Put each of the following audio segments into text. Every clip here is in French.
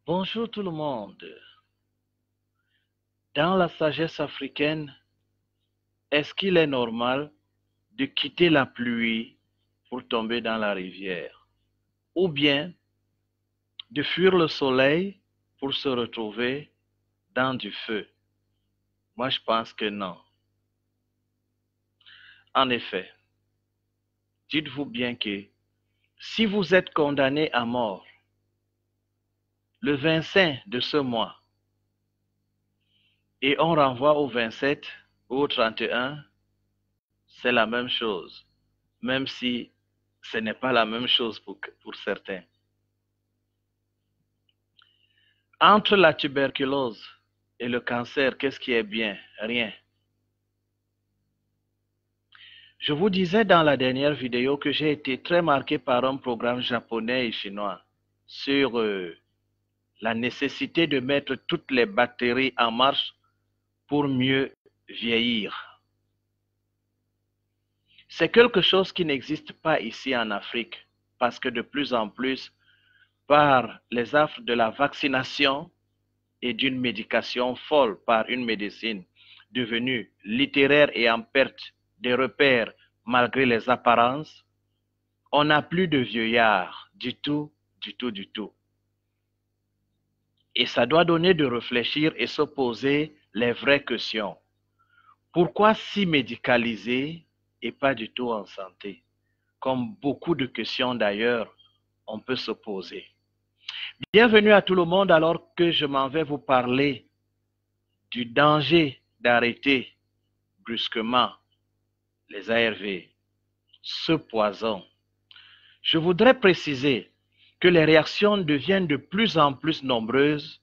Bonjour tout le monde. Dans la sagesse africaine, est-ce qu'il est normal de quitter la pluie pour tomber dans la rivière? Ou bien de fuir le soleil pour se retrouver dans du feu? Moi, je pense que non. En effet, dites-vous bien que si vous êtes condamné à mort le 25 de ce mois et on renvoie au 27 ou au 31, c'est la même chose, même si ce n'est pas la même chose pour certains. Entre la tuberculose et le cancer, qu'est-ce qui est bien? Rien. Je vous disais dans la dernière vidéo que j'ai été très marqué par un programme japonais et chinois sur la nécessité de mettre toutes les bactéries en marche pour mieux vieillir. C'est quelque chose qui n'existe pas ici en Afrique parce que de plus en plus, par les affres de la vaccination et d'une médication folle, par une médecine devenue littéraire et en perte des repères malgré les apparences, on n'a plus de vieillards du tout, du tout, du tout. Et ça doit donner de réfléchir et se poser les vraies questions. Pourquoi si médicalisé et pas du tout en santé? Comme beaucoup de questions d'ailleurs, on peut se poser. Bienvenue à tout le monde alors que je m'en vais vous parler du danger d'arrêter brusquement les ARV, ce poison. Je voudrais préciser que les réactions deviennent de plus en plus nombreuses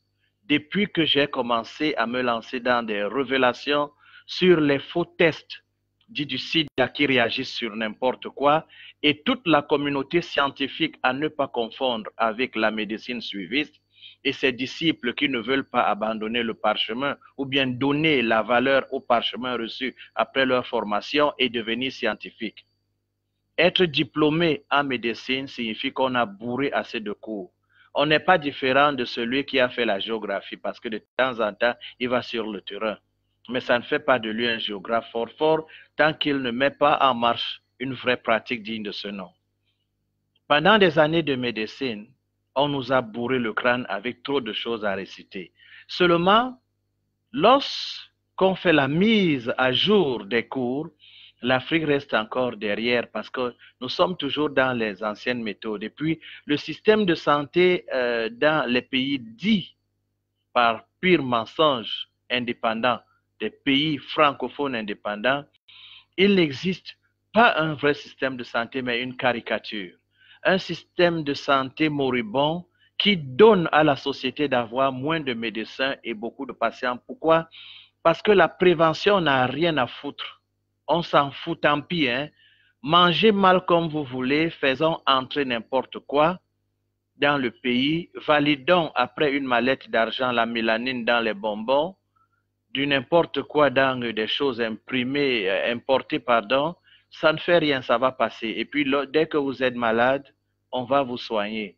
depuis que j'ai commencé à me lancer dans des révélations sur les faux tests dits du sida qui réagissent sur n'importe quoi et toute la communauté scientifique à ne pas confondre avec la médecine suiviste et ses disciples qui ne veulent pas abandonner le parchemin ou bien donner la valeur au parchemin reçu après leur formation et devenir scientifique. Être diplômé en médecine signifie qu'on a bourré assez de cours. On n'est pas différent de celui qui a fait la géographie parce que de temps en temps, il va sur le terrain. Mais ça ne fait pas de lui un géographe fort tant qu'il ne met pas en marche une vraie pratique digne de ce nom. Pendant des années de médecine, on nous a bourré le crâne avec trop de choses à réciter. Seulement, lorsqu'on fait la mise à jour des cours, l'Afrique reste encore derrière parce que nous sommes toujours dans les anciennes méthodes. Et puis, le système de santé dans les pays dits par pur mensonge indépendants, des pays francophones indépendants, il n'existe pas un vrai système de santé, mais une caricature. Un système de santé moribond qui donne à la société d'avoir moins de médecins et beaucoup de patients. Pourquoi? Parce que la prévention n'a rien à foutre. On s'en fout, tant pis. Hein? Mangez mal comme vous voulez, faisons entrer n'importe quoi dans le pays, validons après une mallette d'argent la mélanine dans les bonbons, du n'importe quoi dans des choses imprimées, importées, pardon, ça ne fait rien, ça va passer. Et puis, dès que vous êtes malade, on va vous soigner.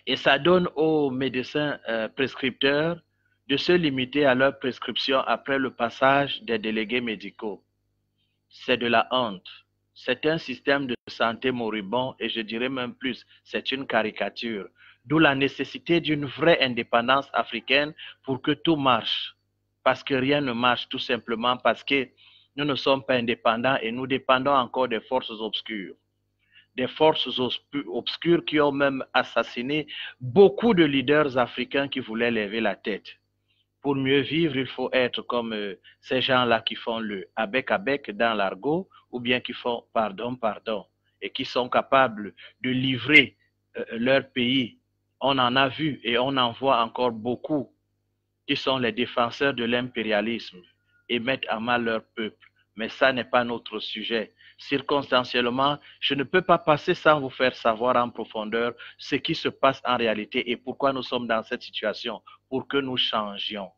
Et ça donne aux médecins prescripteurs de se limiter à leur prescription après le passage des délégués médicaux. C'est de la honte. C'est un système de santé moribond et je dirais même plus, c'est une caricature. D'où la nécessité d'une vraie indépendance africaine pour que tout marche. Parce que rien ne marche tout simplement parce que nous ne sommes pas indépendants et nous dépendons encore des forces obscures. Des forces obscures qui ont même assassiné beaucoup de leaders africains qui voulaient lever la tête. Pour mieux vivre, il faut être comme ces gens-là qui font le avec dans l'argot ou bien qui font pardon, pardon et qui sont capables de livrer leur pays. On en a vu et on en voit encore beaucoup qui sont les défenseurs de l'impérialisme et mettent à mal leur peuple. Mais ça n'est pas notre sujet. Circonstanciellement, je ne peux pas passer sans vous faire savoir en profondeur ce qui se passe en réalité et pourquoi nous sommes dans cette situation, pour que nous changions.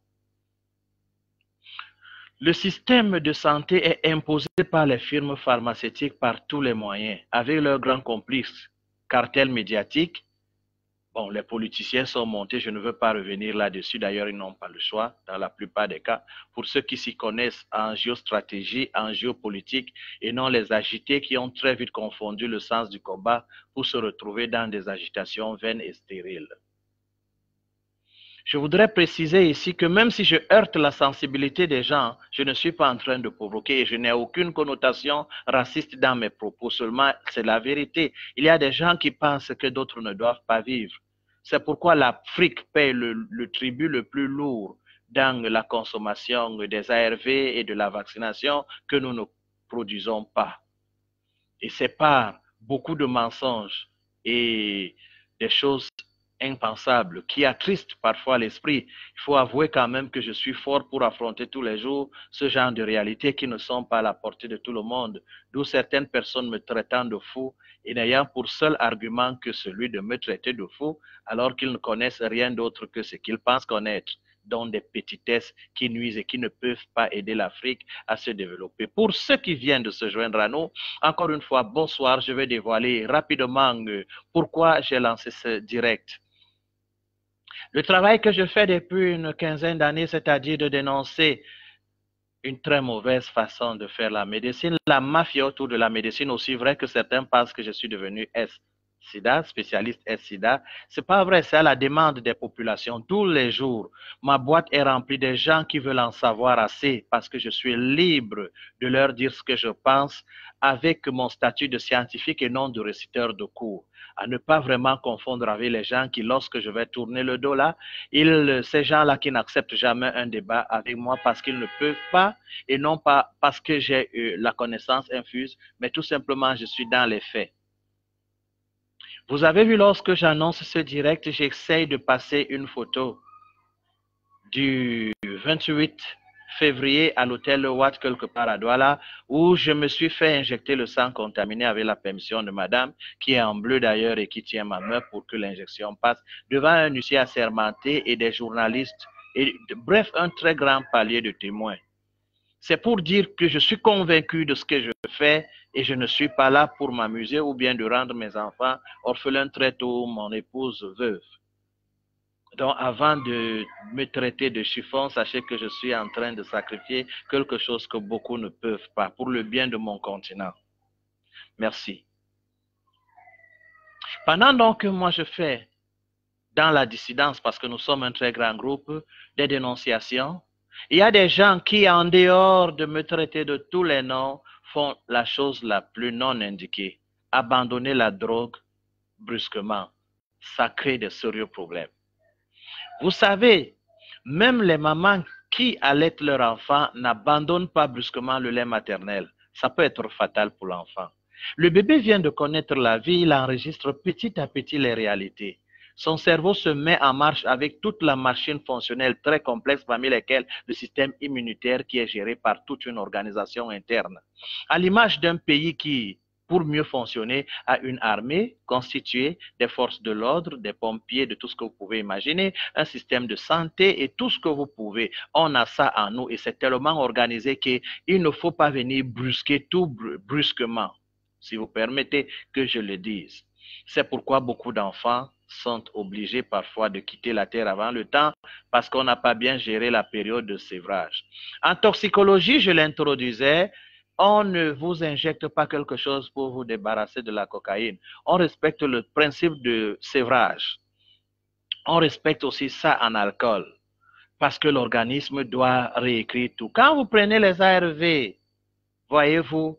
Le système de santé est imposé par les firmes pharmaceutiques par tous les moyens, avec leurs grands complices, cartels médiatiques. Bon, les politiciens sont montés, je ne veux pas revenir là-dessus. D'ailleurs, ils n'ont pas le choix dans la plupart des cas. Pour ceux qui s'y connaissent en géostratégie, en géopolitique, et non les agités qui ont très vite confondu le sens du combat pour se retrouver dans des agitations vaines et stériles. Je voudrais préciser ici que même si je heurte la sensibilité des gens, je ne suis pas en train de provoquer et je n'ai aucune connotation raciste dans mes propos. Seulement, c'est la vérité. Il y a des gens qui pensent que d'autres ne doivent pas vivre. C'est pourquoi l'Afrique paye le tribut le plus lourd dans la consommation des ARV et de la vaccination que nous ne produisons pas. Et c'est par beaucoup de mensonges et des choses impensable, qui attriste parfois l'esprit. Il faut avouer quand même que je suis fort pour affronter tous les jours ce genre de réalités qui ne sont pas à la portée de tout le monde, d'où certaines personnes me traitant de fou et n'ayant pour seul argument que celui de me traiter de fou, alors qu'ils ne connaissent rien d'autre que ce qu'ils pensent connaître, dont des petitesses qui nuisent et qui ne peuvent pas aider l'Afrique à se développer. Pour ceux qui viennent de se joindre à nous, encore une fois, bonsoir, je vais dévoiler rapidement pourquoi j'ai lancé ce direct. Le travail que je fais depuis une quinzaine d'années, c'est-à-dire de dénoncer une très mauvaise façon de faire la médecine, la mafia autour de la médecine, aussi vrai que certains pensent que je suis devenu SIDA, spécialiste SIDA. C'est pas vrai, c'est à la demande des populations. Tous les jours, ma boîte est remplie de gens qui veulent en savoir assez parce que je suis libre de leur dire ce que je pense avec mon statut de scientifique et non de réciteur de cours. À ne pas vraiment confondre avec les gens qui, lorsque je vais tourner le dos là, ces gens-là qui n'acceptent jamais un débat avec moi parce qu'ils ne peuvent pas et non pas parce que j'ai la connaissance infuse, mais tout simplement je suis dans les faits. Vous avez vu, lorsque j'annonce ce direct, j'essaye de passer une photo du 28 février à l'hôtel Le Watt, quelque part à Douala, où je me suis fait injecter le sang contaminé avec la permission de madame, qui est en bleu d'ailleurs et qui tient ma main pour que l'injection passe, devant un huissier assermenté et des journalistes, et bref, un très grand palier de témoins. C'est pour dire que je suis convaincu de ce que je fais et je ne suis pas là pour m'amuser ou bien de rendre mes enfants orphelins très tôt, mon épouse veuve. Donc, avant de me traiter de chiffon, sachez que je suis en train de sacrifier quelque chose que beaucoup ne peuvent pas pour le bien de mon continent. Merci. Pendant donc que moi je fais dans la dissidence, parce que nous sommes un très grand groupe, des dénonciations, il y a des gens qui, en dehors de me traiter de tous les noms, font la chose la plus non indiquée, abandonner la drogue brusquement. Ça crée de sérieux problèmes. Vous savez, même les mamans qui allaitent leur enfant n'abandonnent pas brusquement le lait maternel. Ça peut être fatal pour l'enfant. Le bébé vient de connaître la vie, il enregistre petit à petit les réalités. Son cerveau se met en marche avec toute la machine fonctionnelle très complexe, parmi lesquelles le système immunitaire qui est géré par toute une organisation interne. À l'image d'un pays qui, pour mieux fonctionner, a une armée constituée des forces de l'ordre, des pompiers, de tout ce que vous pouvez imaginer, un système de santé et tout ce que vous pouvez. On a ça en nous et c'est tellement organisé qu'il ne faut pas venir brusquer tout brusquement, si vous permettez que je le dise. C'est pourquoi beaucoup d'enfants sont obligés parfois de quitter la terre avant le temps parce qu'on n'a pas bien géré la période de sévrage. En toxicologie, je l'introduisais, on ne vous injecte pas quelque chose pour vous débarrasser de la cocaïne. On respecte le principe de sévrage. On respecte aussi ça en alcool parce que l'organisme doit réécrire tout. Quand vous prenez les ARV, voyez-vous,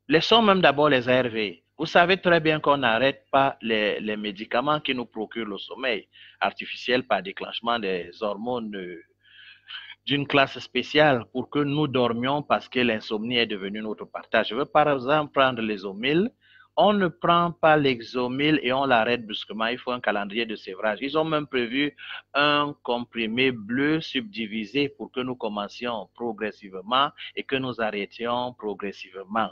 laissons même d'abord les ARV. Vous savez très bien qu'on n'arrête pas les médicaments qui nous procurent le sommeil artificiel par déclenchement des hormones d'une classe spéciale pour que nous dormions parce que l'insomnie est devenue notre partage. Je veux par exemple prendre l'Exomil. On ne prend pas l'Exomil et on l'arrête brusquement. Il faut un calendrier de sévrage. Ils ont même prévu un comprimé bleu subdivisé pour que nous commencions progressivement et que nous arrêtions progressivement.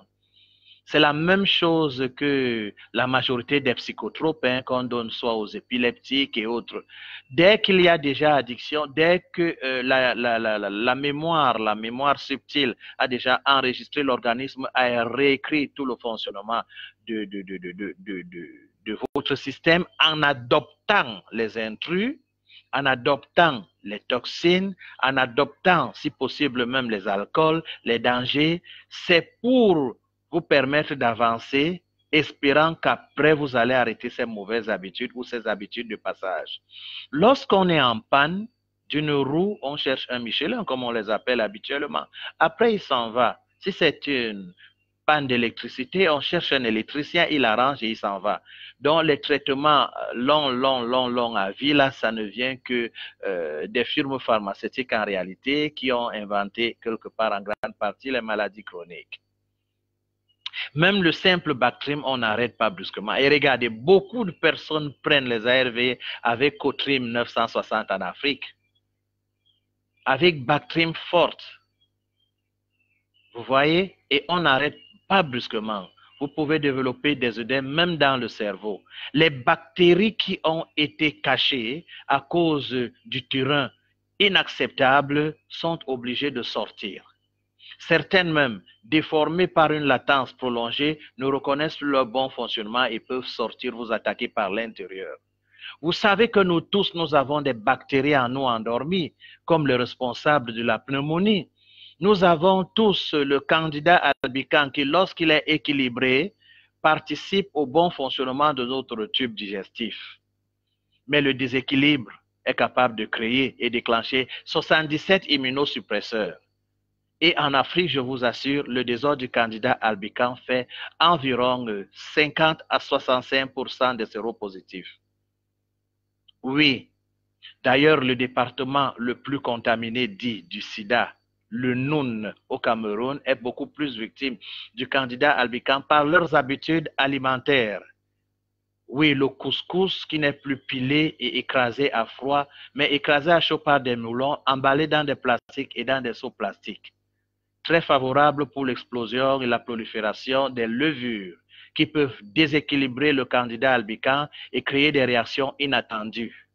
C'est la même chose que la majorité des psychotropes qu'on donne soit aux épileptiques et autres. Dès qu'il y a déjà addiction, dès que la mémoire subtile a déjà enregistré, l'organisme a réécrit tout le fonctionnement de de votre système en adoptant les intrus, en adoptant les toxines, en adoptant, si possible, même les alcools, les dangers. C'est pour vous permettre d'avancer, espérant qu'après, vous allez arrêter ces mauvaises habitudes ou ces habitudes de passage. Lorsqu'on est en panne d'une roue, on cherche un Michelin, comme on les appelle habituellement. Après, il s'en va. Si c'est une panne d'électricité, on cherche un électricien, il arrange et il s'en va. Donc, les traitements longs à vie, là, ça ne vient que des firmes pharmaceutiques en réalité qui ont inventé quelque part en grande partie les maladies chroniques. Même le simple Bactrim, on n'arrête pas brusquement. Et regardez, beaucoup de personnes prennent les ARV avec Cotrim 960 en Afrique, avec Bactrim forte. Vous voyez? Et on n'arrête pas brusquement. Vous pouvez développer des œdèmes même dans le cerveau. Les bactéries qui ont été cachées à cause du terrain inacceptable sont obligées de sortir. Certaines même, déformées par une latence prolongée, ne reconnaissent plus leur bon fonctionnement et peuvent sortir vous attaquer par l'intérieur. Vous savez que nous tous, nous avons des bactéries en nous endormies, comme le responsable de la pneumonie. Nous avons tous le candida albicans qui, lorsqu'il est équilibré, participe au bon fonctionnement de notre tube digestif. Mais le déséquilibre est capable de créer et déclencher 77 immunosuppresseurs. Et en Afrique, je vous assure, le désordre du candida albicans fait environ 50 à 65% des séropositifs. Oui, d'ailleurs, le département le plus contaminé dit du sida, le Noun au Cameroun, est beaucoup plus victime du candida albicans par leurs habitudes alimentaires. Oui, le couscous qui n'est plus pilé et écrasé à froid, mais écrasé à chaud par des moulons, emballé dans des plastiques et dans des seaux plastiques. Très favorable pour l'explosion et la prolifération des levures qui peuvent déséquilibrer le candida albicans et créer des réactions inattendues.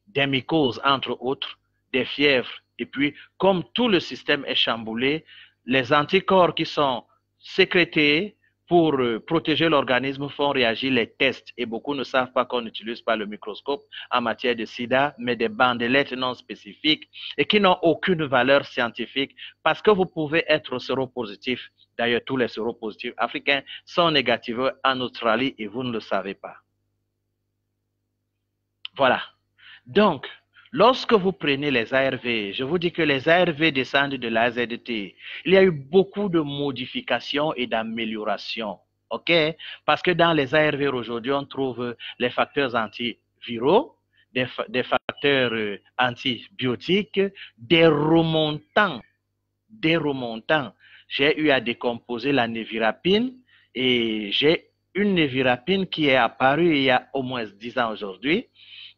Des mycoses, entre autres, des fièvres. Et puis, comme tout le système est chamboulé, les anticorps qui sont sécrétés pour protéger l'organisme font réagir les tests. Et beaucoup ne savent pas qu'on n'utilise pas le microscope en matière de sida, mais des bandelettes non spécifiques et qui n'ont aucune valeur scientifique parce que vous pouvez être séropositif. D'ailleurs, tous les séropositifs africains sont négatifs en Australie et vous ne le savez pas. Voilà. Donc, lorsque vous prenez les ARV, je vous dis que les ARV descendent de l'AZT. Il y a eu beaucoup de modifications et d'améliorations, ok? Parce que dans les ARV aujourd'hui, on trouve les facteurs antiviraux, des facteurs antibiotiques, des remontants. J'ai eu à décomposer la névirapine et j'ai une névirapine qui est apparue il y a au moins 10 ans aujourd'hui.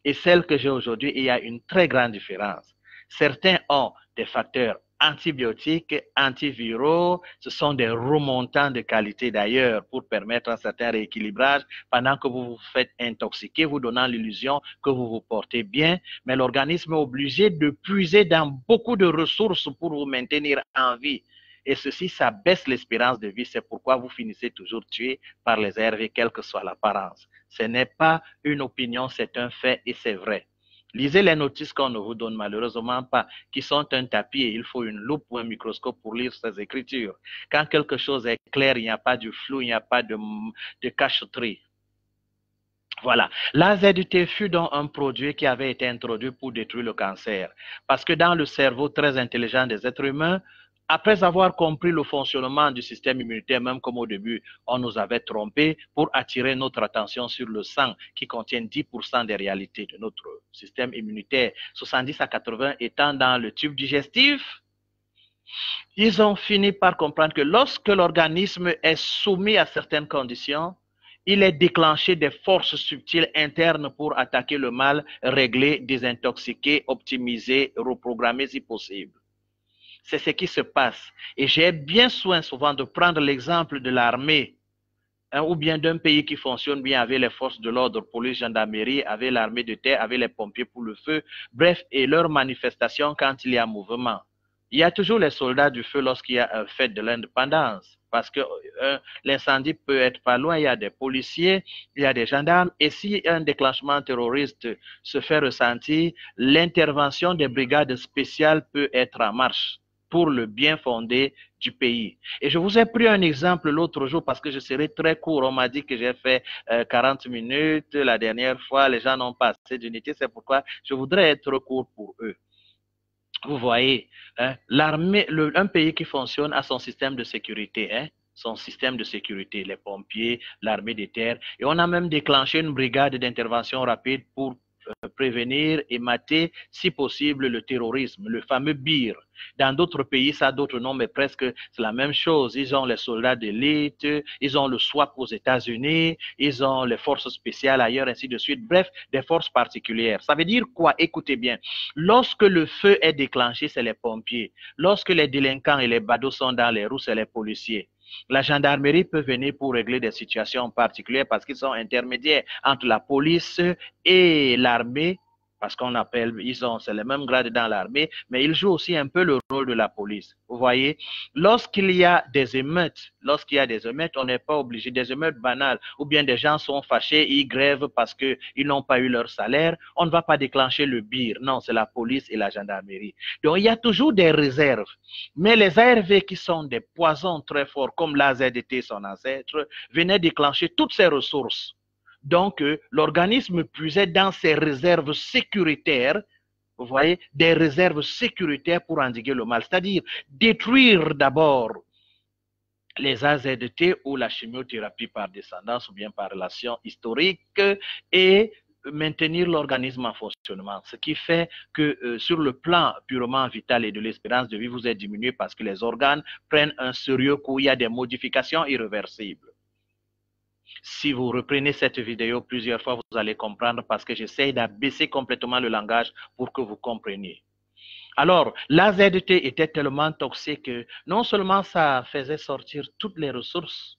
Et celle que j'ai aujourd'hui, il y a une très grande différence. Certains ont des facteurs antibiotiques, antiviraux, ce sont des remontants de qualité d'ailleurs pour permettre un certain rééquilibrage pendant que vous vous faites intoxiquer, vous donnant l'illusion que vous vous portez bien, mais l'organisme est obligé de puiser dans beaucoup de ressources pour vous maintenir en vie. Et ceci, ça baisse l'espérance de vie. C'est pourquoi vous finissez toujours tué par les ARV, quelle que soit l'apparence. Ce n'est pas une opinion, c'est un fait et c'est vrai. Lisez les notices qu'on ne vous donne malheureusement pas, qui sont un tapis et il faut une loupe ou un microscope pour lire ces écritures. Quand quelque chose est clair, il n'y a pas de flou, il n'y a pas de cacheterie. Voilà. L'AZT fut donc un produit qui avait été introduit pour détruire le cancer. Parce que dans le cerveau très intelligent des êtres humains, après avoir compris le fonctionnement du système immunitaire, même comme au début, on nous avait trompé pour attirer notre attention sur le sang qui contient 10% des réalités de notre système immunitaire, 70 à 80 étant dans le tube digestif. Ils ont fini par comprendre que lorsque l'organisme est soumis à certaines conditions, il est déclenché des forces subtiles internes pour attaquer le mal, régler, désintoxiquer, optimiser, reprogrammer si possible. C'est ce qui se passe. Et j'ai bien soin souvent de prendre l'exemple de l'armée, ou bien d'un pays qui fonctionne bien avec les forces de l'ordre, police, gendarmerie, avec l'armée de terre, avec les pompiers pour le feu, bref, et leurs manifestations quand il y a mouvement. Il y a toujours les soldats du feu lorsqu'il y a une fête de l'indépendance. parce que l'incendie peut être pas loin, il y a des policiers, il y a des gendarmes, et si un déclenchement terroriste se fait ressentir, l'intervention des brigades spéciales peut être en marche pour le bien fondé du pays. Et je vous ai pris un exemple l'autre jour parce que je serai très court. On m'a dit que j'ai fait 40 minutes la dernière fois, les gens n'ont pas assez d'unité, c'est pourquoi je voudrais être court pour eux. Vous voyez, hein, l'armée, un pays qui fonctionne a son système de sécurité, hein, son système de sécurité, les pompiers, l'armée des terres, et on a même déclenché une brigade d'intervention rapide pour prévenir et mater, si possible, le terrorisme, le fameux BIR. Dans d'autres pays, ça a d'autres noms, mais presque c'est la même chose. Ils ont les soldats d'élite, ils ont le SWAT aux États-Unis, ils ont les forces spéciales ailleurs, ainsi de suite. Bref, des forces particulières. Ça veut dire quoi? Écoutez bien. Lorsque le feu est déclenché, c'est les pompiers. Lorsque les délinquants et les badauds sont dans les roues, c'est les policiers. La gendarmerie peut venir pour régler des situations particulières parce qu'ils sont intermédiaires entre la police et l'armée, parce qu'on appelle, c'est le même grade dans l'armée, mais ils jouent aussi un peu le rôle de la police. Vous voyez, lorsqu'il y a des émeutes, on n'est pas obligé, des émeutes banales, ou bien des gens sont fâchés, ils grèvent parce qu'ils n'ont pas eu leur salaire, on ne va pas déclencher le BIR. Non, c'est la police et la gendarmerie. Donc, il y a toujours des réserves. Mais les ARV qui sont des poisons très forts, comme l'AZT, son ancêtre, venaient déclencher toutes ces ressources. Donc, l'organisme puisait dans ses réserves sécuritaires, vous voyez, des réserves sécuritaires pour endiguer le mal, c'est-à-dire détruire d'abord les AZT ou la chimiothérapie par descendance ou bien par relation historique et maintenir l'organisme en fonctionnement, ce qui fait que sur le plan purement vital et de l'espérance de vie, vous êtes diminué parce que les organes prennent un sérieux coup, il y a des modifications irréversibles. Si vous reprenez cette vidéo plusieurs fois, vous allez comprendre parce que j'essaie d'abaisser complètement le langage pour que vous compreniez. Alors, l'AZT était tellement toxique que non seulement ça faisait sortir toutes les ressources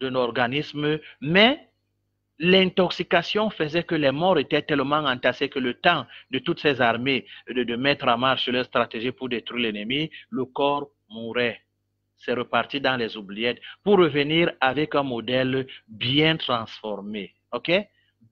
de nos organismes, mais l'intoxication faisait que les morts étaient tellement entassés que le temps de toutes ces armées de mettre en marche leur stratégie pour détruire l'ennemi, le corps mourait. C'est reparti dans les oubliettes pour revenir avec un modèle bien transformé. OK?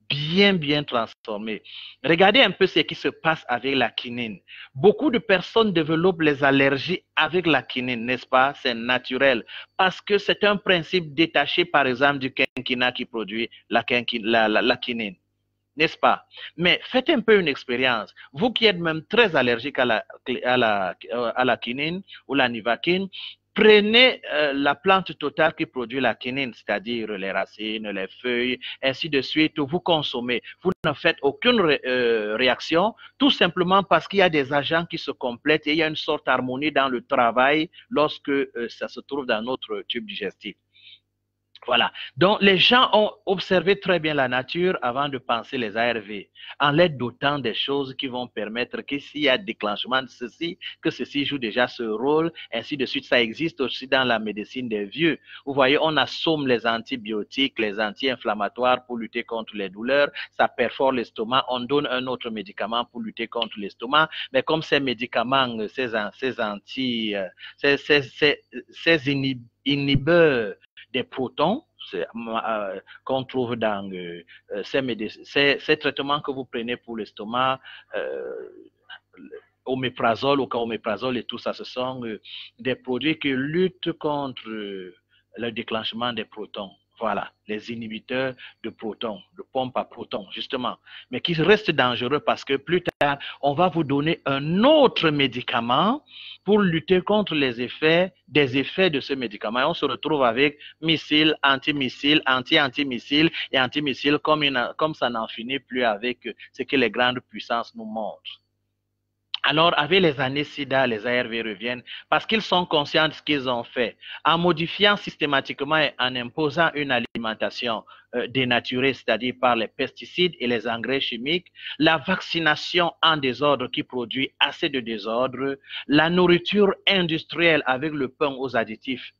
Bien transformé. Regardez un peu ce qui se passe avec la quinine. Beaucoup de personnes développent les allergies avec la quinine, n'est-ce pas? C'est naturel. Parce que c'est un principe détaché, par exemple, du quinquina qui produit la quinine. N'est-ce pas? Mais faites un peu une expérience. Vous qui êtes même très allergique à la quinine ou la nivaquine, prenez la plante totale qui produit la quinine, c'est-à-dire les racines, les feuilles, ainsi de suite, vous consommez. Vous ne faites aucune réaction, tout simplement parce qu'il y a des agents qui se complètent et il y a une sorte d'harmonie dans le travail lorsque ça se trouve dans notre tube digestif. Voilà. Donc, les gens ont observé très bien la nature avant de penser les ARV, en l'aide d'autant des choses qui vont permettre que s'il y a déclenchement de ceci, que ceci joue déjà ce rôle, ainsi de suite. Ça existe aussi dans la médecine des vieux. Vous voyez, on assomme les antibiotiques, les anti-inflammatoires pour lutter contre les douleurs. Ça perfore l'estomac. On donne un autre médicament pour lutter contre l'estomac. Mais comme ces médicaments, ces inhibeurs des protons qu'on trouve dans ces traitements que vous prenez pour l'estomac, oméprazole, oméprazole et tout ça, ce sont des produits qui luttent contre le déclenchement des protons. Voilà, les inhibiteurs de protons, de pompe à protons, justement, mais qui restent dangereux parce que plus tard, on va vous donner un autre médicament pour lutter contre les effets de ce médicament. Et on se retrouve avec missiles, antimissiles, anti-antimissiles et antimissiles comme ça n'en finit plus avec ce que les grandes puissances nous montrent. Alors, avec les années SIDA, les ARV reviennent parce qu'ils sont conscients de ce qu'ils ont fait. En modifiant systématiquement et en imposant une alimentation dénaturée, c'est-à-dire par les pesticides et les engrais chimiques, la vaccination en désordre qui produit assez de désordre, la nourriture industrielle avec le pain aux additifs.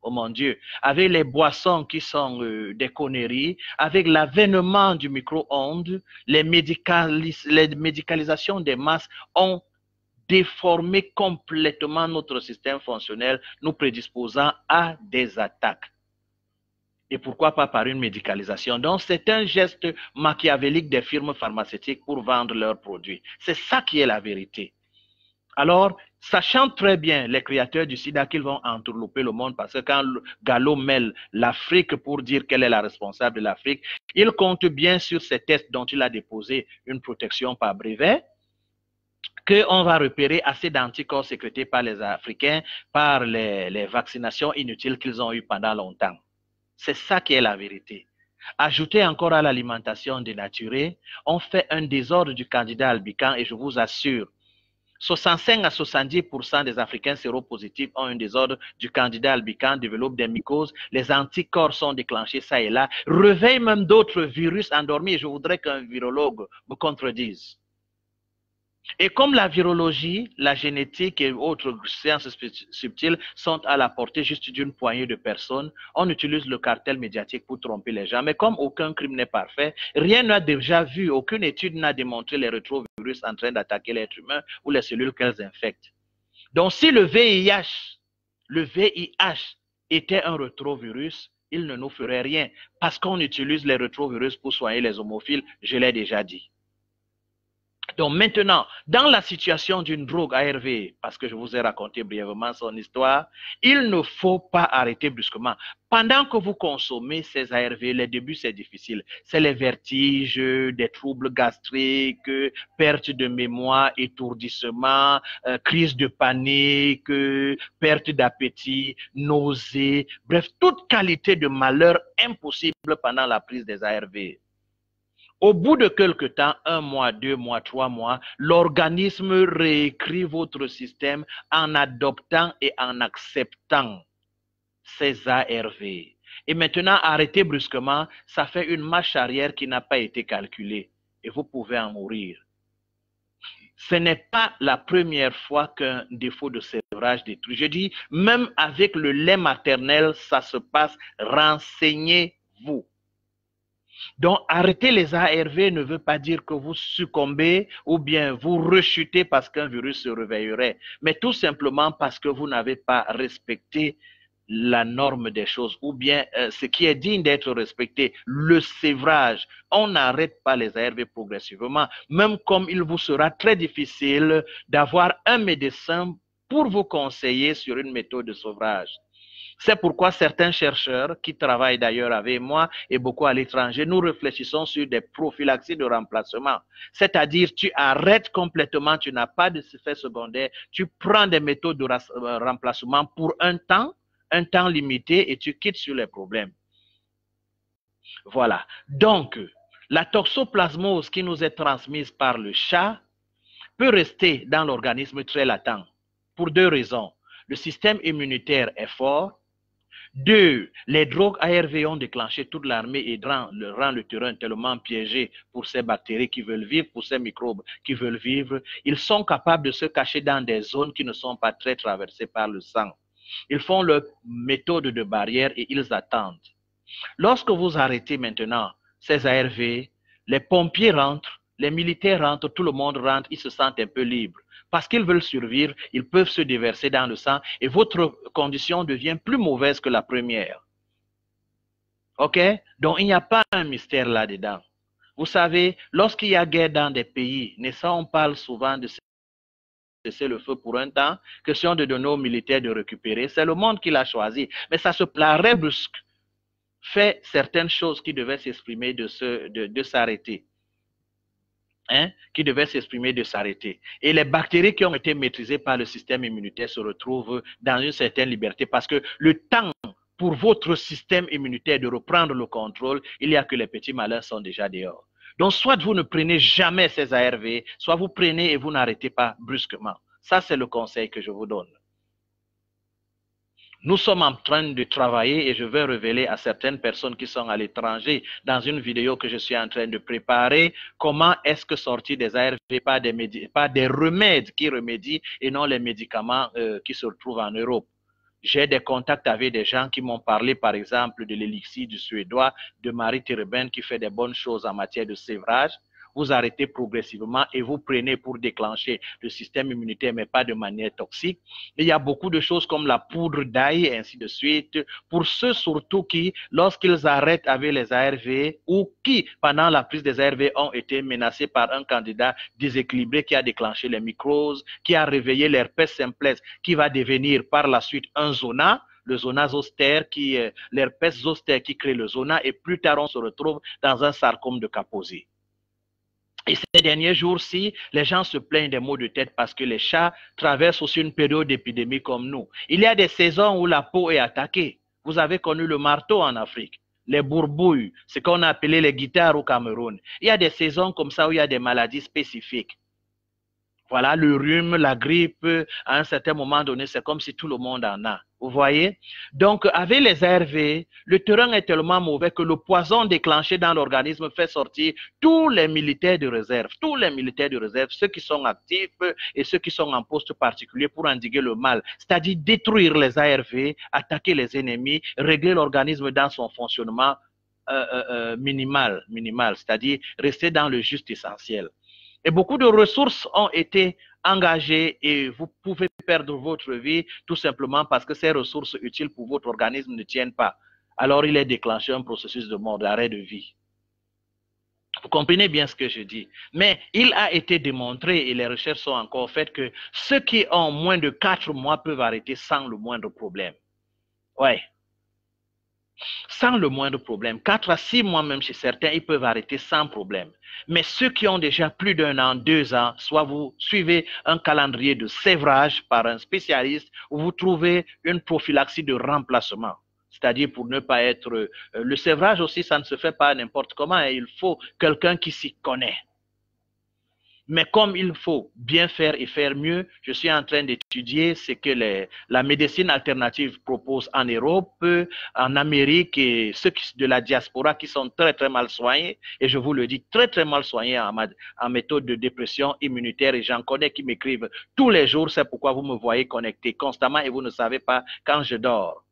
Oh mon Dieu, avec les boissons qui sont des conneries, avec l'avènement du micro-ondes, les médicalisations des masses ont déformer complètement notre système fonctionnel, nous prédisposant à des attaques. Et pourquoi pas par une médicalisation? Donc, c'est un geste machiavélique des firmes pharmaceutiques pour vendre leurs produits. C'est ça qui est la vérité. Alors, sachant très bien, les créateurs du sida, qu'ils vont entourlouper le monde, parce que quand Gallo mêle l'Afrique pour dire qu'elle est la responsable de l'Afrique, il compte bien sur ces tests dont il a déposé une protection par brevet, qu'on va repérer assez d'anticorps sécrétés par les Africains, par les vaccinations inutiles qu'ils ont eues pendant longtemps. C'est ça qui est la vérité. Ajouter encore à l'alimentation dénaturée, on fait un désordre du candidat albicans et je vous assure, 65 à 70% des Africains séropositifs ont un désordre du candidat albicans, développent des mycoses, les anticorps sont déclenchés ça et là, réveillent même d'autres virus endormis et je voudrais qu'un virologue me contredise. Et comme la virologie, la génétique et autres sciences subtiles sont à la portée juste d'une poignée de personnes, on utilise le cartel médiatique pour tromper les gens. Mais comme aucun crime n'est parfait, rien n'a déjà vu, aucune étude n'a démontré les rétrovirus en train d'attaquer l'être humain ou les cellules qu'elles infectent. Donc si le VIH était un rétrovirus, il ne nous ferait rien parce qu'on utilise les rétrovirus pour soigner les homophiles, je l'ai déjà dit. Donc maintenant, dans la situation d'une drogue ARV, parce que je vous ai raconté brièvement son histoire, il ne faut pas arrêter brusquement. Pendant que vous consommez ces ARV, les débuts c'est difficile. C'est les vertiges, des troubles gastriques, perte de mémoire, étourdissement, crise de panique, perte d'appétit, nausées, bref, toute qualité de malheur impossible pendant la prise des ARV. Au bout de quelque temps, 1 mois, 2 mois, 3 mois, l'organisme réécrit votre système en adoptant et en acceptant ces ARV. Et maintenant, arrêtez brusquement, ça fait une marche arrière qui n'a pas été calculée et vous pouvez en mourir. Ce n'est pas la première fois qu'un défaut de sévrage détruit. Je dis, même avec le lait maternel, ça se passe. Renseignez-vous. Donc, arrêter les ARV ne veut pas dire que vous succombez ou bien vous rechutez parce qu'un virus se réveillerait, mais tout simplement parce que vous n'avez pas respecté la norme des choses ou bien ce qui est digne d'être respecté, le sévrage. On n'arrête pas les ARV progressivement, même comme il vous sera très difficile d'avoir un médecin pour vous conseiller sur une méthode de sevrage. C'est pourquoi certains chercheurs qui travaillent d'ailleurs avec moi et beaucoup à l'étranger, nous réfléchissons sur des prophylaxies de remplacement. C'est-à-dire, tu arrêtes complètement, tu n'as pas d'effet secondaire, tu prends des méthodes de remplacement pour un temps limité et tu quittes sur les problèmes. Voilà. Donc, la toxoplasmose qui nous est transmise par le chat peut rester dans l'organisme très latent pour 2 raisons. Le système immunitaire est fort. 2, les drogues ARV ont déclenché toute l'armée et rend le terrain tellement piégé pour ces bactéries qui veulent vivre, pour ces microbes qui veulent vivre. Ils sont capables de se cacher dans des zones qui ne sont pas très traversées par le sang. Ils font leur méthode de barrière et ils attendent. Lorsque vous arrêtez maintenant ces ARV, les pompiers rentrent, les militaires rentrent, tout le monde rentre, ils se sentent un peu libres. Parce qu'ils veulent survivre, ils peuvent se déverser dans le sang et votre condition devient plus mauvaise que la première. OK? Donc, il n'y a pas un mystère là-dedans. Vous savez, lorsqu'il y a guerre dans des pays, on parle souvent de cesser le feu pour un temps, question de donner aux militaires de récupérer. C'est le monde qui l'a choisi. Mais ça se l'arrêt brusque fait certaines choses qui devaient s'exprimer de s'arrêter. Qui devait s'exprimer de s'arrêter. Et les bactéries qui ont été maîtrisées par le système immunitaire se retrouvent dans une certaine liberté parce que le temps pour votre système immunitaire de reprendre le contrôle, il y a que les petits malins sont déjà dehors. Donc, soit vous ne prenez jamais ces ARV, soit vous prenez et vous n'arrêtez pas brusquement. Ça, c'est le conseil que je vous donne. Nous sommes en train de travailler et je vais révéler à certaines personnes qui sont à l'étranger dans une vidéo que je suis en train de préparer comment est-ce que sortir des ARV par des remèdes qui remédient et non les médicaments qui se retrouvent en Europe. J'ai des contacts avec des gens qui m'ont parlé par exemple de l'élixir du Suédois, de Marie Tereben qui fait des bonnes choses en matière de sévrage. vous arrêtez progressivement et vous prenez pour déclencher le système immunitaire, mais pas de manière toxique. Il y a beaucoup de choses comme la poudre d'ail et ainsi de suite. Pour ceux surtout qui, lorsqu'ils arrêtent avec les ARV ou qui, pendant la prise des ARV, ont été menacés par un candidat déséquilibré qui a déclenché les mycoses, qui a réveillé l'herpès simplex, qui va devenir par la suite un zona, le zona zoster, l'herpès zoster qui crée le zona, et plus tard on se retrouve dans un sarcome de Kaposi. Et ces derniers jours-ci, les gens se plaignent des maux de tête parce que les chats traversent aussi une période d'épidémie comme nous. Il y a des saisons où la peau est attaquée. Vous avez connu le marteau en Afrique, les bourbouilles, ce qu'on a appelé les guitares au Cameroun. Il y a des saisons comme ça où il y a des maladies spécifiques. Voilà, le rhume, la grippe, à un certain moment donné, c'est comme si tout le monde en a. Vous voyez? Donc, avec les ARV, le terrain est tellement mauvais que le poison déclenché dans l'organisme fait sortir tous les militaires de réserve. Tous les militaires de réserve, ceux qui sont actifs et ceux qui sont en poste particulier pour endiguer le mal. C'est-à-dire détruire les ARV, attaquer les ennemis, régler l'organisme dans son fonctionnement minimal, c'est-à-dire rester dans le juste essentiel. Et beaucoup de ressources ont été engagées et vous pouvez perdre votre vie tout simplement parce que ces ressources utiles pour votre organisme ne tiennent pas. Alors il est déclenché un processus de mort, d'arrêt de vie. Vous comprenez bien ce que je dis. Mais il a été démontré, et les recherches sont encore faites, que ceux qui ont moins de 4 mois peuvent arrêter sans le moindre problème. Ouais. Sans le moindre problème. 4 à 6 mois même chez certains, ils peuvent arrêter sans problème. Mais ceux qui ont déjà plus d'1 an, 2 ans, soit vous suivez un calendrier de sévrage par un spécialiste ou vous trouvez une prophylaxie de remplacement. C'est-à-dire pour ne pas être... le sévrage aussi, ça ne se fait pas n'importe comment. Et il faut quelqu'un qui s'y connaît. Mais comme il faut bien faire et faire mieux, je suis en train d'étudier ce que la médecine alternative propose en Europe, en Amérique et ceux de la diaspora qui sont très très mal soignés, et je vous le dis, très très mal soignés en méthode de dépression immunitaire, et j'en connais qui m'écrivent tous les jours, c'est pourquoi vous me voyez connecté constamment et vous ne savez pas quand je dors.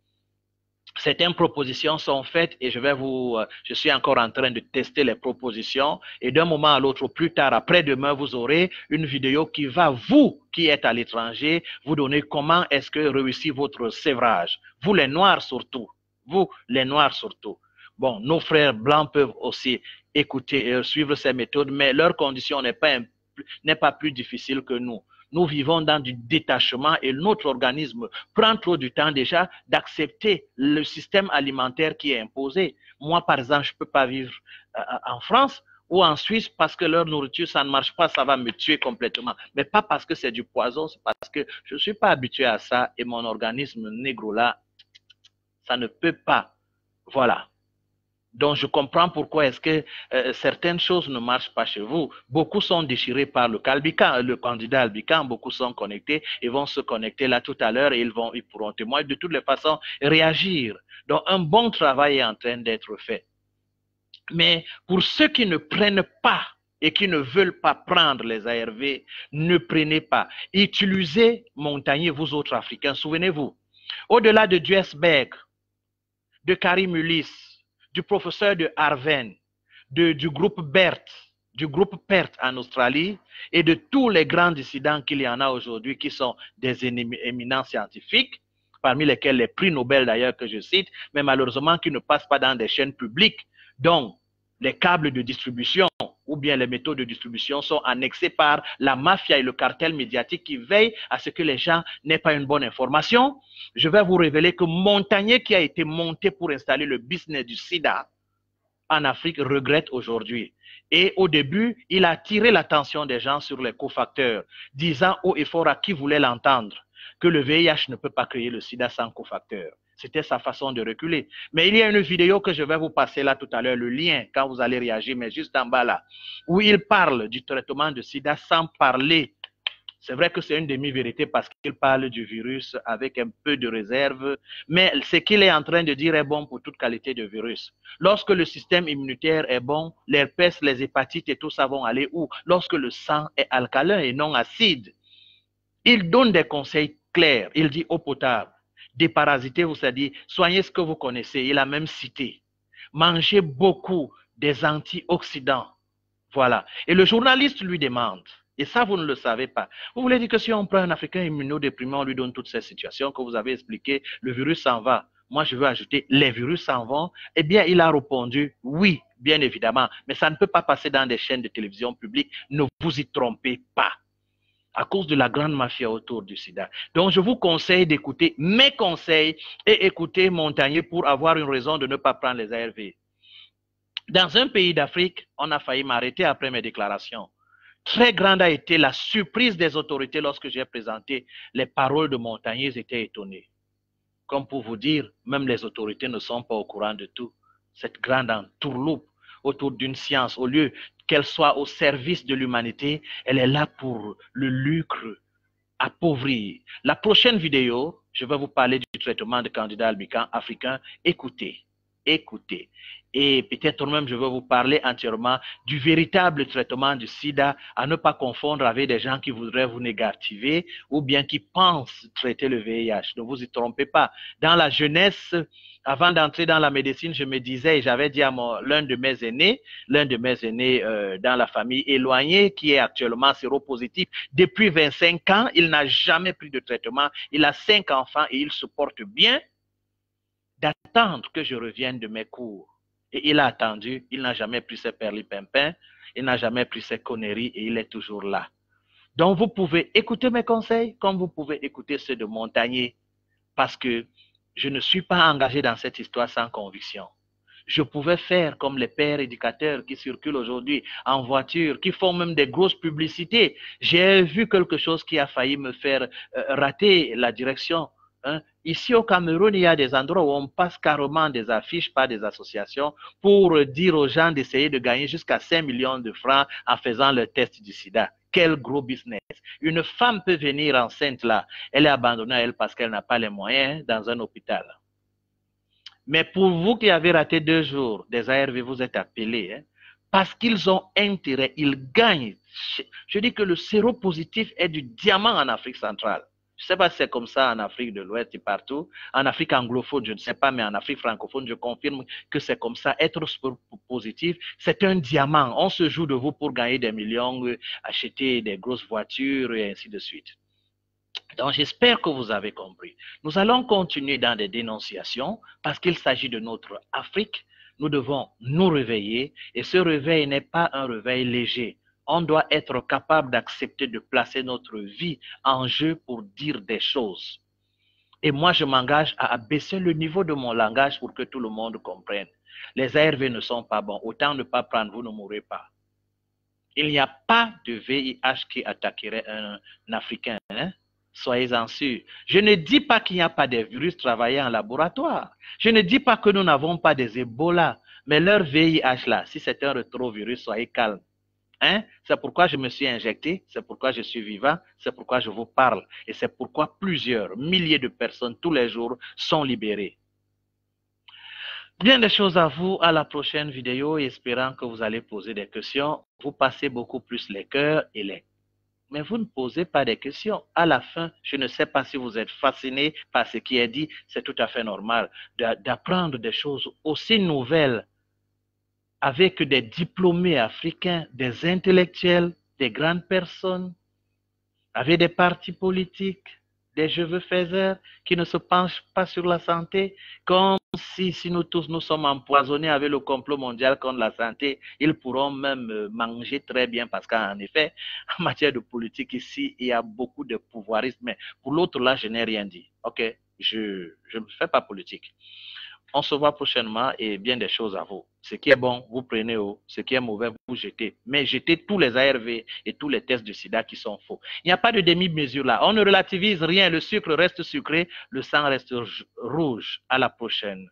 Certaines propositions sont faites et je suis encore en train de tester les propositions et d'un moment à l'autre, plus tard, après-demain, vous aurez une vidéo qui va, vous qui êtes à l'étranger, vous donner comment est-ce que réussit votre sévrage. Vous les Noirs surtout. Vous les Noirs surtout. Bon, nos frères blancs peuvent aussi écouter et suivre ces méthodes, mais leur condition n'est pas plus difficile que nous. Nous vivons dans du détachement et notre organisme prend trop du temps déjà d'accepter le système alimentaire qui est imposé. Moi, par exemple, je ne peux pas vivre en France ou en Suisse parce que leur nourriture, ça ne marche pas, ça va me tuer complètement. Mais pas parce que c'est du poison, c'est parce que je ne suis pas habitué à ça et mon organisme négro-là, ça ne peut pas. Voilà. Donc, je comprends pourquoi est-ce que certaines choses ne marchent pas chez vous. Beaucoup sont déchirés par le candidat Albican, beaucoup sont connectés et vont se connecter là tout à l'heure et ils pourront témoigner de toutes les façons, réagir. Donc, un bon travail est en train d'être fait. Mais pour ceux qui ne prennent pas et qui ne veulent pas prendre les ARV, ne prenez pas. Utilisez Montagnier, vous autres Africains, souvenez-vous. Au-delà de Duesberg, de Karim Ulysse, du professeur de Harvard, du groupe PERT en Australie et de tous les grands dissidents qu'il y en a aujourd'hui qui sont des éminents scientifiques, parmi lesquels les prix Nobel d'ailleurs que je cite, mais malheureusement qui ne passent pas dans des chaînes publiques. Donc, les câbles de distribution ou bien les méthodes de distribution sont annexés par la mafia et le cartel médiatique qui veillent à ce que les gens n'aient pas une bonne information. Je vais vous révéler que Montagnier, qui a été monté pour installer le business du sida en Afrique, regrette aujourd'hui. Et au début, il a attiré l'attention des gens sur les cofacteurs, disant haut et fort à qui voulait l'entendre que le VIH ne peut pas créer le sida sans cofacteurs. C'était sa façon de reculer. Mais il y a une vidéo que je vais vous passer là tout à l'heure, le lien, quand vous allez réagir, mais juste en bas là, où il parle du traitement de sida sans parler. C'est vrai que c'est une demi-vérité parce qu'il parle du virus avec un peu de réserve, mais ce qu'il est en train de dire est bon pour toute qualité de virus. Lorsque le système immunitaire est bon, l'herpès, les hépatites et tout ça vont aller où? Lorsque le sang est alcalin et non acide. Il donne des conseils clairs. Il dit eau potable. Déparasitez-vous, c'est-à-dire soignez ce que vous connaissez. Il a même cité. Mangez beaucoup des antioxydants. Voilà. Et le journaliste lui demande, et ça, vous ne le savez pas. Vous voulez dire que si on prend un Africain immunodéprimé, on lui donne toutes ces situations que vous avez expliquées, le virus s'en va. Moi, je veux ajouter, les virus s'en vont. Eh bien, il a répondu, oui, bien évidemment, mais ça ne peut pas passer dans des chaînes de télévision publiques. Ne vous y trompez pas, à cause de la grande mafia autour du sida. Donc, je vous conseille d'écouter mes conseils et écouter Montagnier pour avoir une raison de ne pas prendre les ARV. Dans un pays d'Afrique, on a failli m'arrêter après mes déclarations. Très grande a été la surprise des autorités lorsque j'ai présenté les paroles de Montagnier. Ils étaient étonnés. Comme pour vous dire, même les autorités ne sont pas au courant de tout. Cette grande entourloupe autour d'une science, au lieu qu'elle soit au service de l'humanité, elle est là pour le lucre, appauvrir. La prochaine vidéo, je vais vous parler du traitement de candidats albicans africains. Écoutez, écoutez. Et peut-être même, je vais vous parler entièrement du véritable traitement du sida, à ne pas confondre avec des gens qui voudraient vous négativer ou bien qui pensent traiter le VIH. Ne vous y trompez pas. Dans la jeunesse, avant d'entrer dans la médecine, je me disais, et j'avais dit à l'un de mes aînés dans la famille éloignée, qui est actuellement séropositif, depuis 25 ans, il n'a jamais pris de traitement. Il a 5 enfants et il se porte bien, d'attendre que je revienne de mes cours. Et il a attendu, il n'a jamais pris ses perlipimpins, il n'a jamais pris ses conneries et il est toujours là. Donc vous pouvez écouter mes conseils comme vous pouvez écouter ceux de Montagnier, parce que je ne suis pas engagé dans cette histoire sans conviction. Je pouvais faire comme les pères éducateurs qui circulent aujourd'hui en voiture, qui font même des grosses publicités. J'ai vu quelque chose qui a failli me faire rater la direction. Hein? Ici au Cameroun, il y a des endroits où on passe carrément des affiches par des associations pour dire aux gens d'essayer de gagner jusqu'à 5 millions de francs en faisant le test du sida. Quel gros business. Une femme peut venir enceinte là, elle est abandonnée à elle parce qu'elle n'a pas les moyens dans un hôpital. Mais pour vous qui avez raté 2 jours des ARV, vous êtes appelés, hein, parce qu'ils ont intérêt, ils gagnent. Je dis que le séropositif est du diamant en Afrique centrale. Je ne sais pas si c'est comme ça en Afrique de l'Ouest et partout. En Afrique anglophone, je ne sais pas, mais en Afrique francophone, je confirme que c'est comme ça. Être positif, c'est un diamant. On se joue de vous pour gagner des millions, acheter des grosses voitures et ainsi de suite. Donc, j'espère que vous avez compris. Nous allons continuer dans des dénonciations parce qu'il s'agit de notre Afrique. Nous devons nous réveiller et ce réveil n'est pas un réveil léger. On doit être capable d'accepter de placer notre vie en jeu pour dire des choses. Et moi, je m'engage à abaisser le niveau de mon langage pour que tout le monde comprenne. Les ARV ne sont pas bons. Autant ne pas prendre, vous ne mourrez pas. Il n'y a pas de VIH qui attaquerait un Africain, hein? Soyez-en sûrs. Je ne dis pas qu'il n'y a pas de virus travaillés en laboratoire. Je ne dis pas que nous n'avons pas des Ebola. Mais leur VIH là, si c'est un rétrovirus, soyez calmes. Hein? C'est pourquoi je me suis injecté, c'est pourquoi je suis vivant, c'est pourquoi je vous parle. Et c'est pourquoi plusieurs milliers de personnes tous les jours sont libérées. Bien des choses à vous, à la prochaine vidéo, espérant que vous allez poser des questions. Vous passez beaucoup plus les cœurs et les... Mais vous ne posez pas des questions. À la fin, je ne sais pas si vous êtes fasciné par ce qui est dit, c'est tout à fait normal d'apprendre des choses aussi nouvelles avec des diplômés africains, des intellectuels, des grandes personnes, avec des partis politiques, des cheveux faiseurs qui ne se penchent pas sur la santé, comme si nous tous nous sommes empoisonnés avec le complot mondial contre la santé, ils pourront même manger très bien parce qu'en effet, en matière de politique ici, il y a beaucoup de pouvoirisme. Mais pour l'autre là, je n'ai rien dit. Ok, je ne fais pas politique. On se voit prochainement et bien des choses à vous. Ce qui est bon, vous prenez, ce qui est mauvais, vous jetez. Mais jetez tous les ARV et tous les tests de sida qui sont faux. Il n'y a pas de demi-mesure là. On ne relativise rien. Le sucre reste sucré, le sang reste rouge. À la prochaine.